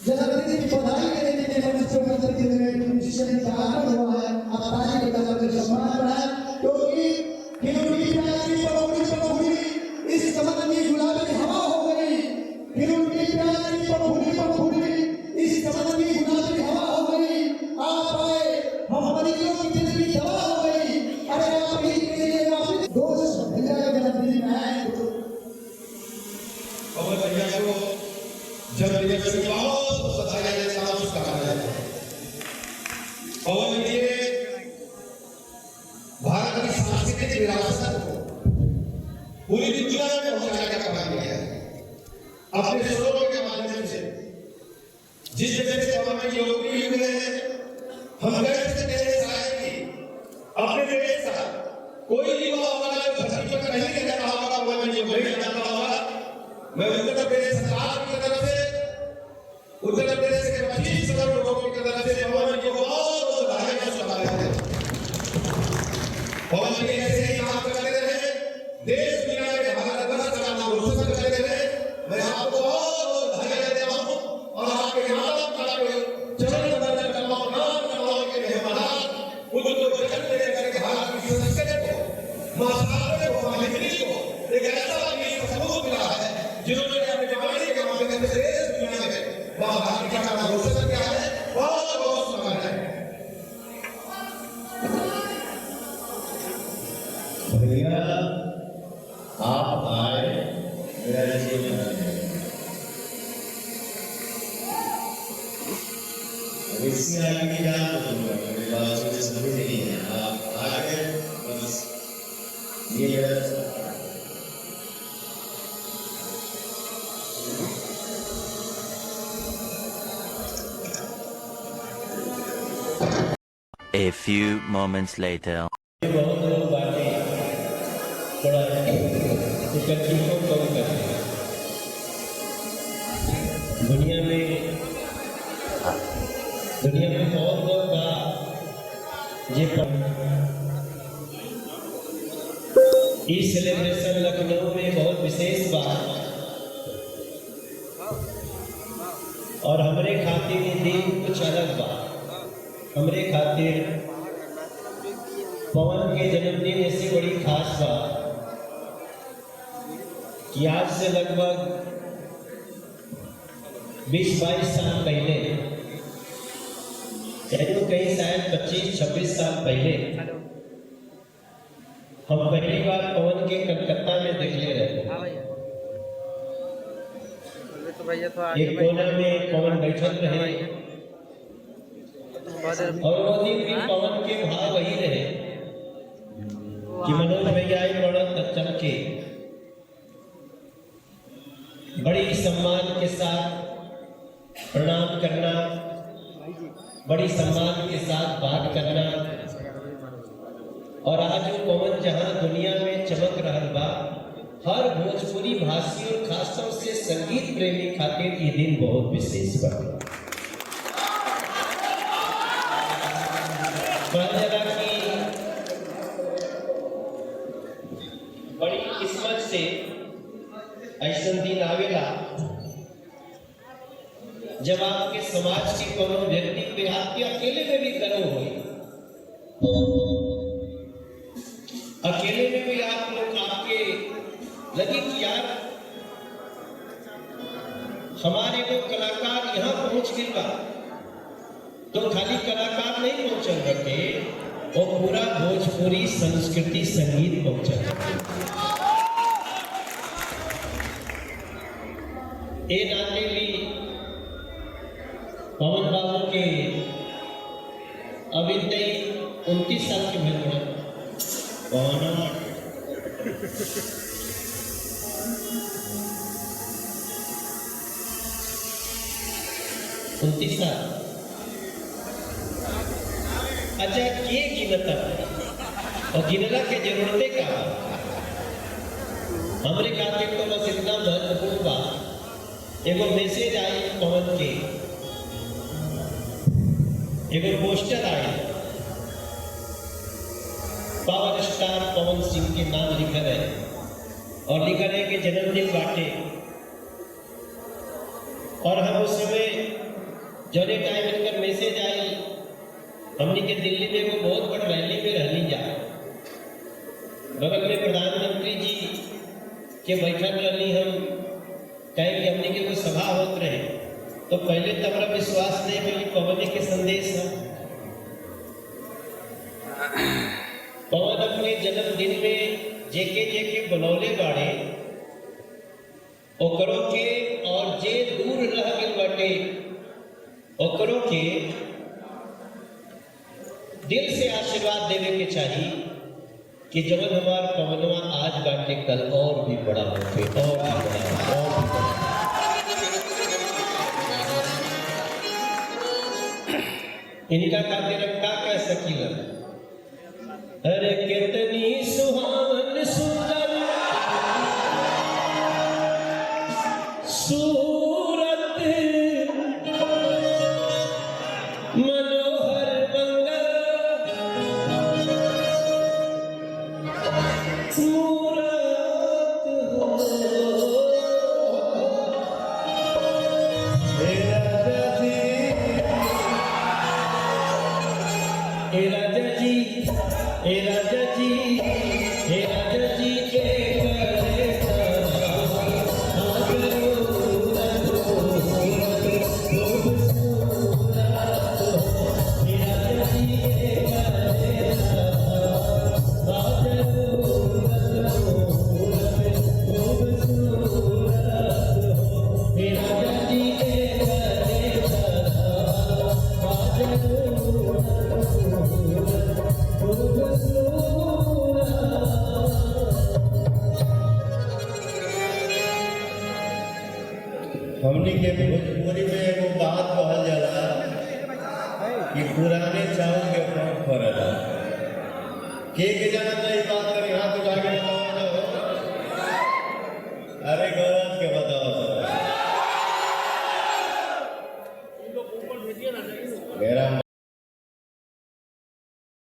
जन्मदिन की बधाई देने के लिए मंच पर उपस्थित हुए शिक्षण का आगमन हुआ है। आप ताली बजा कर सम्मान बढ़ाएं, क्योंकि खिलौनी प्यारी पपड़ी पपड़ी इस चमन की गुलाबी हवा हो गई। खिलौनी प्यारी पपड़ी पपड़ी इस चमन की गुलाबी हवा हो गई। आप आए हम मरीजों की दिल की दवा हो गई। अरे आप ही के लिए वापस दोस्त भैया के जन्मदिन में आए और भैया को जन्मदिन की बहुत बधाई देता हूं, शुभकामनाएं देता हूं। और ये भारत की सांस्कृतिक विरासत को पूरी दुनिया में पहुंचाने का काम किया है अपने शोरों के माध्यम से। जिस जगह से हमें लोकप्रिय हुए हैं, हम गर्व से देश आए कि अपने देश का कोई युवा हमारा धरती पर नहीं रह रहा होगा, वो मैं नहीं जानता होगा। मैं उत्तर प्रदेश सरकार की तरफ से, उत्तर प्रदेश के 25 करोड़ लोगों की तरफ से पवन जी को बहुत बधाई और शुभकामनाएं देता हूं। पवन जी ऐसे ही काम करते रहे, देश दुनिया में भारतवर्ष का नाम रोशन करते रहे। मैं आपको बहुत बधाई देता हूं और आपके माता-पिता के चरण वंदन करता हूं। नाम कमाओ के मेहमान उनको जन्म देने करके भारत की संस्कृति को, मां शारदा को, मां हिंदी को एक ऐसा सबूत मिला है जिन्होंने अपने जमाने के माध्यम से देश दुनिया में मां भारती का नाम रोशन किया है। बहुत बहुत शुभकामनाएं। भैया आप आए मेरा जीवन इससे आगे की क्या बोलूंगा, मेरे पास कुछ समझ नहीं है। आप आगे बस ये मेरा A few moments later. बहुत लोग बातें थोड़ा इकट्ठी को कम करते हैं। दुनिया में बहुत लोग इस सेलिब्रेशन लखनऊ में बहुत विशेष बात और हमरे खातिर ये दिन कुछ अलग बात। हमरे खातिर पवन के जन्मदिन ऐसी बड़ी खास बात कि आज से लगभग 20-22 साल पहले, कहीं शायद 25-26 साल पहले हम पहली बार पवन के कलकत्ता में देखले रहे। एक कोना में पवन बैठल रहे और वो दिन भी पवन के भाव वही रहे कि मनोज भैया पड़त चल के बड़ी सम्मान के साथ प्रणाम करना, बड़ी सम्मान के साथ बात करना। और आज वो पवन जहां दुनिया में चमक रहा बा, हर भोजपुरी भाषी और खासतौर से संगीत प्रेमी खातिर ये दिन बहुत विशेष बा। बड़ी किस्मत से ऐसा दिन आवेला जब आपके समाज के कोनो व्यक्ति पे आपके अकेले में भी गर्व हो, अकेले में भी आप लोग आपके लगे कि यार हमारे को कलाकार यहाँ पहुंच गए बा, तो खाली कलाकार नहीं पहुंचल बटे, वो पूरा भोजपुरी संस्कृति संगीत पहुंचल। ए नाते भी पवन बाबू के अभी 29 साल के भेल पवन 29 साल। अच्छा के गिनता और गिनला के जरूरते का हमरे खातिर तो बस इतना महत्वपूर्ण बात, एगो मैसेज आई पवन के, एगो पोस्टर आई पावर स्टार पवन सिंह के नाम लिखा है और लिखा है कि जन्मदिन बाटे। और हम उस समय जौने टाइम इनकर मैसेज आई, हमने के दिल्ली में वो बहुत बड़ रैली में रहनी जा, बगल में प्रधानमंत्री जी के बैठक रहनी, हम कहें कि हमने के कोई सभा होत रहे, तो पहले तो हमारा विश्वास नहीं कि पवन के संदेश है। पवन अपने जन्मदिन में जेके जेके बनौले बाड़े ओकरों के, और जे दूर रह गए बाटे ओकरों के दिल से आशीर्वाद देवे के चाहिए कि जब हमार पवनवा आज बाटे कल और भी बड़ा होते, और भी बड़ा, और भी बड़ा। इनका खातिर हम क्या कह सकीला? अरे कितनी सुहावन सुंदर सूरत, मनोहर मंगल सूरत हो। हे राजा जी, हे राजा जी, हे राजा जी, हमनी के भोजपुरी में एगो बात कहल जाला कि पुराने चावल के फर्क पड़ेला। के जाना तो बात करी हाथ उठा के बताओ। अरे